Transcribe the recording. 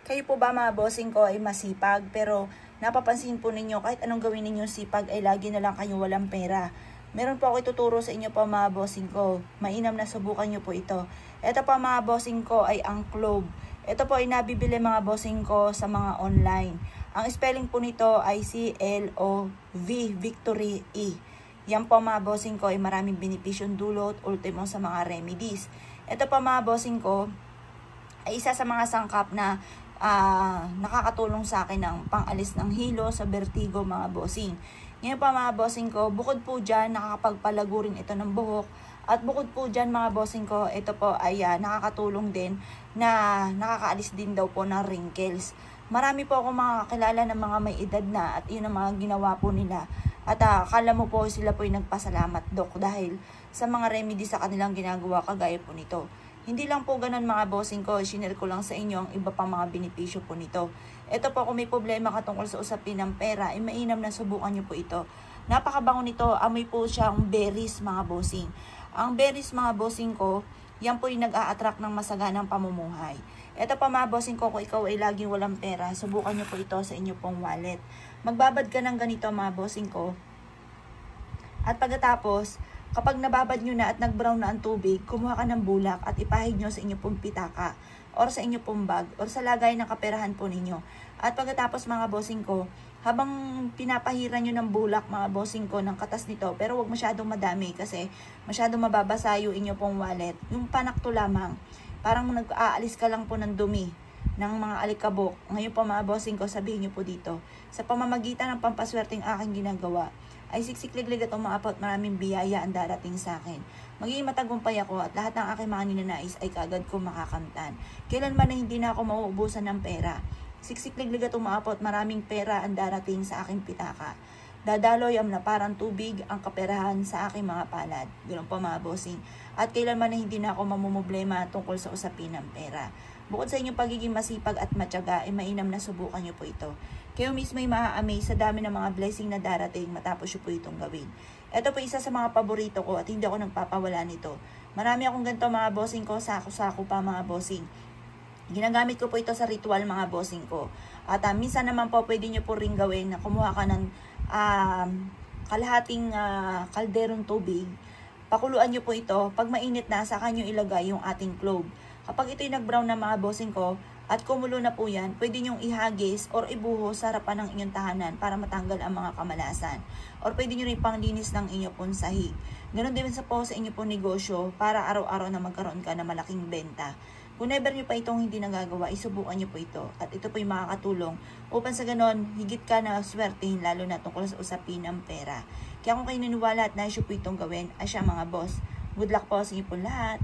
Kayo po ba mga bossing ko ay masipag pero napapansin po ninyo kahit anong gawin ninyong sipag ay lagi na lang kayong walang pera? Meron po ako ituturo sa inyo po mga bossing ko. Mainam na subukan nyo po ito. Ito po mga bossing ko ay ang clove. Ito po ay nabibili mga bossing ko sa mga online. Ang spelling po nito ay C-L-O-V, Victory E. Yan po mga bossing ko ay maraming benepisyong dulot, ultimo sa mga remedies. Ito po mga bossing ko ay isa sa mga sangkap na nakakatulong sa akin ng pangalis ng hilo sa vertigo mga bossing. Ngayon pa mga bossing ko, bukod po dyan, nakakapagpalago rin ito ng buhok. At bukod po dyan mga bossing ko, ito po ay nakakatulong din na nakakaalis din daw po ng wrinkles. Marami po ako mga kilala ng mga may edad na at yun ang mga ginawa po nila. At akala mo po sila po ay nagpasalamat Dok dahil sa mga remedy sa kanilang ginagawa kagaya po nito. Hindi lang po ganun mga bossing ko, sinare ko lang sa inyo ang iba pang mga benepisyo po nito. Ito po kung may problema ka tungkol sa usapin ng pera, ay mainam na subukan nyo po ito. Napakabango nito, amoy po siyang berries mga bossing. Ang berries mga bossing ko, yan po yung nag-a-attract ng masaganang pamumuhay. Ito pa mga bossing ko, kung ikaw ay laging walang pera, subukan nyo po ito sa inyo pong wallet. Magbabad ka ng ganito mga bossing ko. At pagkatapos, kapag nababad nyo na at nag-brown na ang tubig, kumuha ka ng bulak at ipahid nyo sa inyo pong pitaka or sa inyo pong bag or sa lagay ng kaperahan po ninyo. At pagkatapos mga bossing ko, habang pinapahiran nyo ng bulak mga bossing ko ng katas nito, pero wag masyadong madami kasi masyadong mababasa yung inyo pong wallet. Yung panakto lamang, parang nag-aalis ka lang po ng dumi ng mga alikabok. Ngayon po mga bossing ko, sabihin nyo po dito, sa pamamagitan ng pampaswerteng aking ginagawa, ay siksikliglig at umaapaw at maraming biyaya ang darating sa akin. Magiging matagumpay ako at lahat ng aking mga ninanais ay kaagad ko makakamtan. Kailanman na hindi na ako mauubusan ng pera. Siksikliglig at umaapaw at maraming pera ang darating sa aking pitaka. Dadaloy na parang tubig ang kaperahan sa aking mga palad. Ganoon pa mga bossing. At kailanman na hindi na ako mamumblema tungkol sa usapin ng pera. Bukod sa inyong pagiging masipag at matyaga, ay mainam na subukan nyo po ito. Kayo mismo ay maa-amaze sa dami ng mga blessing na darating matapos nyo po itong gawin. Ito po isa sa mga paborito ko at hindi ako nagpapawala nito. Marami akong ganito mga bossing ko, sako-sako pa mga bossing. Ginagamit ko po ito sa ritual mga bossing ko. At minsan naman po pwede nyo po rin gawin na kumuha ka ng kalahating kalderong tubig. Pakuluan nyo po ito. Pag mainit na, saka nyo ilagay yung ating clove. Kapag ito'y nag-brown na mga bossing ko, at kumulo na po yan, pwede nyong ihagis or ibuhos sa harapan ng inyong tahanan para matanggal ang mga kamalasan. Or pwede nyo rin panglinis ng inyong pong sahig. Ganon din sa po sa inyong pong negosyo para araw-araw na magkaroon ka ng malaking benta. Kung never nyo pa itong hindi nagagawa, isubukan nyo po ito. At ito po yung makakatulong upang sa ganon, higit ka na swertehin lalo na tungkol sa usapin ng pera. Kaya kung kayo naniwala at nais po itong gawin, ay siya mga boss. Good luck po sa inyo po lahat.